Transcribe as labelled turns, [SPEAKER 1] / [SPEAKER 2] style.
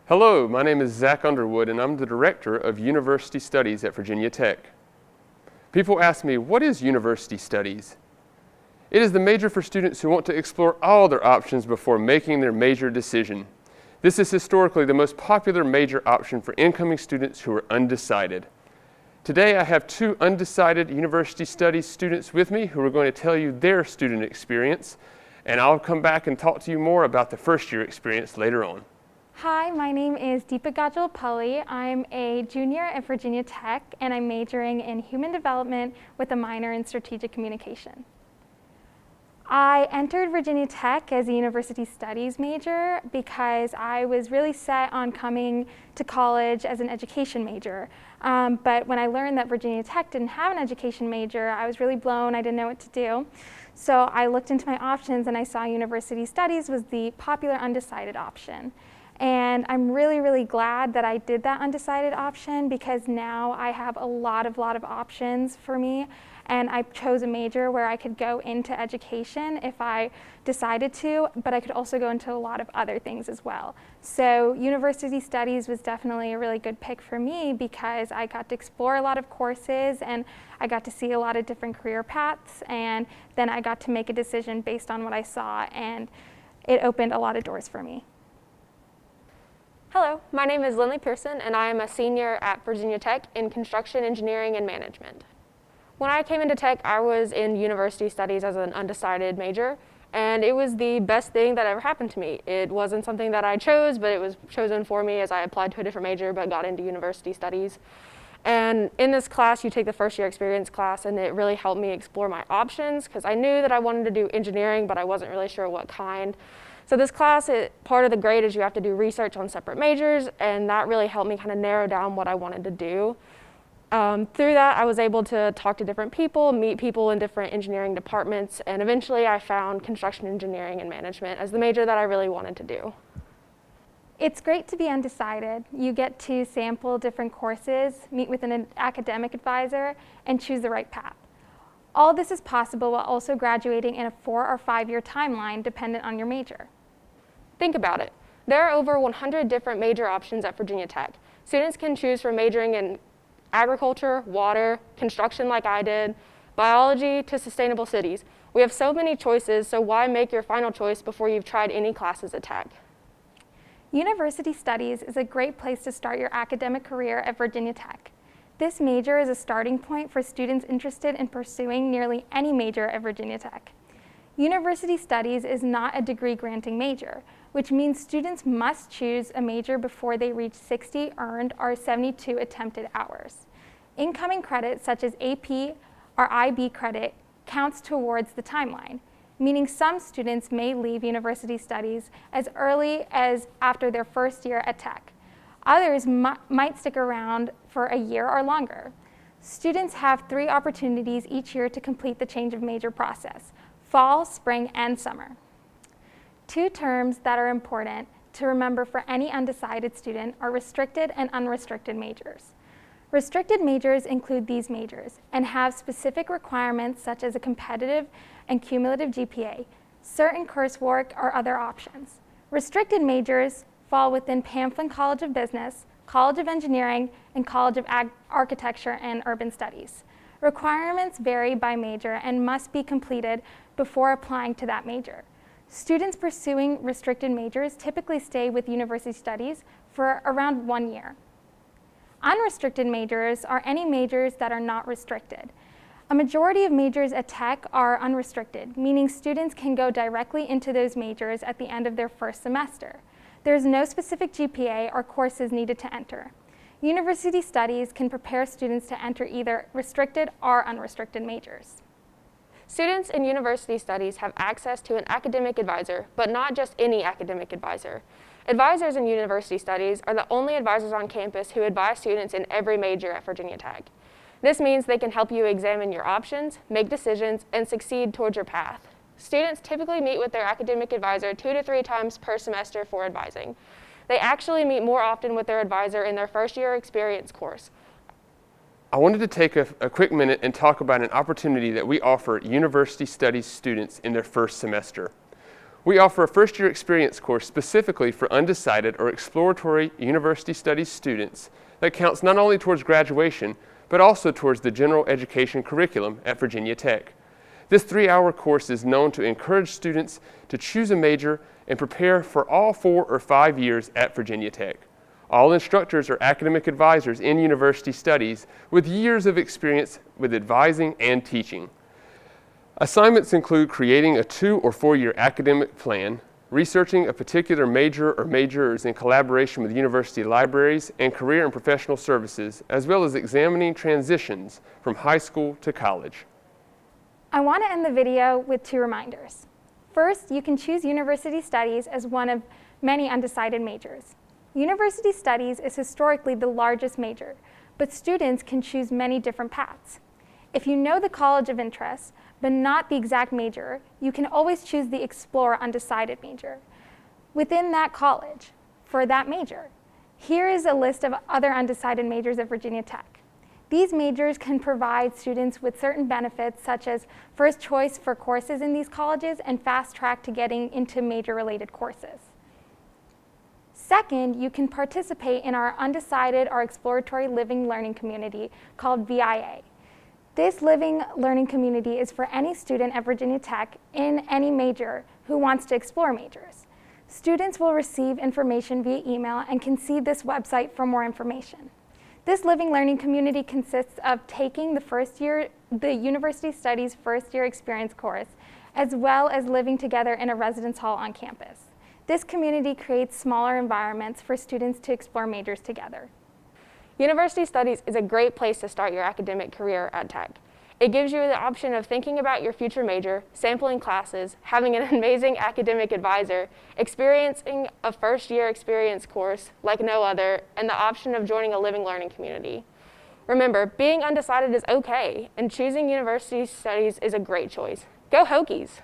[SPEAKER 1] Hello, my name is Zach Underwood and I'm the Director of University Studies at Virginia Tech. People ask me, what is University Studies? It is the major for students who want to explore all their options before making their major decision. This is historically the most popular major option for incoming students who are undecided. Today I have two undecided University Studies students with me who are going to tell you their student experience, and I'll come back and talk to you more about the first year experience later on.
[SPEAKER 2] Hi, my name is Deepa Gajjalapalli. I'm a junior at Virginia Tech and I'm majoring in human development with a minor in strategic communication. I entered Virginia Tech as a university studies major because I was really set on coming to college as an education major. But when I learned that Virginia Tech didn't have an education major, I was really blown. I didn't know what to do. So I looked into my options and I saw university studies was the popular undecided option. And I'm really, really glad that I did that undecided option because now I have a lot of options for me. And I chose a major where I could go into education if I decided to, but I could also go into a lot of other things as well. So university studies was definitely a really good pick for me because I got to explore a lot of courses and I got to see a lot of different career paths, and then I got to make a decision based on what I saw, and it opened a lot of doors for me.
[SPEAKER 3] Hello, my name is Lindley Pearson and I am a senior at Virginia Tech in construction engineering and management. When I came into Tech, I was in university studies as an undecided major, and it was the best thing that ever happened to me. It wasn't something that I chose, but it was chosen for me as I applied to a different major but got into university studies. And in this class, you take the first year experience class, and it really helped me explore my options because I knew that I wanted to do engineering, but I wasn't really sure what kind. So this class, part of the grade is you have to do research on separate majors, and that really helped me kind of narrow down what I wanted to do. Through that, I was able to talk to different people, meet people in different engineering departments, and eventually I found construction engineering and management as the major that I really wanted to do.
[SPEAKER 2] It's great to be undecided. You get to sample different courses, meet with an academic advisor, and choose the right path. All this is possible while also graduating in a 4 or 5 year timeline dependent on your major.
[SPEAKER 3] Think about it. There are over 100 different major options at Virginia Tech. Students can choose from majoring in agriculture, water, construction like I did, biology to sustainable cities. We have so many choices, so why make your final choice before you've tried any classes at Tech?
[SPEAKER 2] University studies is a great place to start your academic career at Virginia Tech. This major is a starting point for students interested in pursuing nearly any major at Virginia Tech. University studies is not a degree-granting major, which means students must choose a major before they reach 60 earned or 72 attempted hours. Incoming credits such as AP or IB credit counts towards the timeline, meaning some students may leave university studies as early as after their first year at Tech. Others might stick around for a year or longer. Students have 3 opportunities each year to complete the change of major process: fall, spring, and summer. 2 terms that are important to remember for any undecided student are restricted and unrestricted majors. Restricted majors include these majors and have specific requirements such as a competitive and cumulative GPA, certain coursework, or other options. Restricted majors fall within Pamplin College of Business, College of Engineering, and College of Architecture and Urban Studies. Requirements vary by major and must be completed before applying to that major. Students pursuing restricted majors typically stay with university studies for around 1 year. Unrestricted majors are any majors that are not restricted. A majority of majors at Tech are unrestricted, meaning students can go directly into those majors at the end of their first semester. There is no specific GPA or courses needed to enter. University studies can prepare students to enter either restricted or unrestricted majors.
[SPEAKER 3] Students in university studies have access to an academic advisor, but not just any academic advisor. Advisors in university studies are the only advisors on campus who advise students in every major at Virginia Tech. This means they can help you examine your options, make decisions, and succeed towards your path. Students typically meet with their academic advisor 2 to 3 times per semester for advising. They actually meet more often with their advisor in their first year experience course.
[SPEAKER 1] I wanted to take a quick minute and talk about an opportunity that we offer university studies students in their first semester. We offer a first-year experience course specifically for undecided or exploratory university studies students that counts not only towards graduation, but also towards the general education curriculum at Virginia Tech. This 3-hour course is known to encourage students to choose a major and prepare for all 4 or 5 years at Virginia Tech. All instructors are academic advisors in university studies with years of experience with advising and teaching. Assignments include creating a 2 or 4-year academic plan, researching a particular major or majors in collaboration with university libraries and career and professional services, as well as examining transitions from high school to college.
[SPEAKER 2] I want to end the video with 2 reminders. First, you can choose University Studies as one of many undecided majors. University Studies is historically the largest major, but students can choose many different paths. If you know the college of interest, but not the exact major, you can always choose the Explore Undecided major within that college for that major. Here is a list of other undecided majors at Virginia Tech. These majors can provide students with certain benefits such as first choice for courses in these colleges and fast track to getting into major-related courses. Second, you can participate in our undecided or exploratory living learning community called VIA. This living learning community is for any student at Virginia Tech in any major who wants to explore majors. Students will receive information via email and can see this website for more information. This living learning community consists of taking the University Studies first year experience course, as well as living together in a residence hall on campus. This community creates smaller environments for students to explore majors together.
[SPEAKER 3] University Studies is a great place to start your academic career at Tech. It gives you the option of thinking about your future major, sampling classes, having an amazing academic advisor, experiencing a first-year experience course like no other, and the option of joining a living learning community. Remember, being undecided is okay, and choosing University Studies is a great choice. Go Hokies!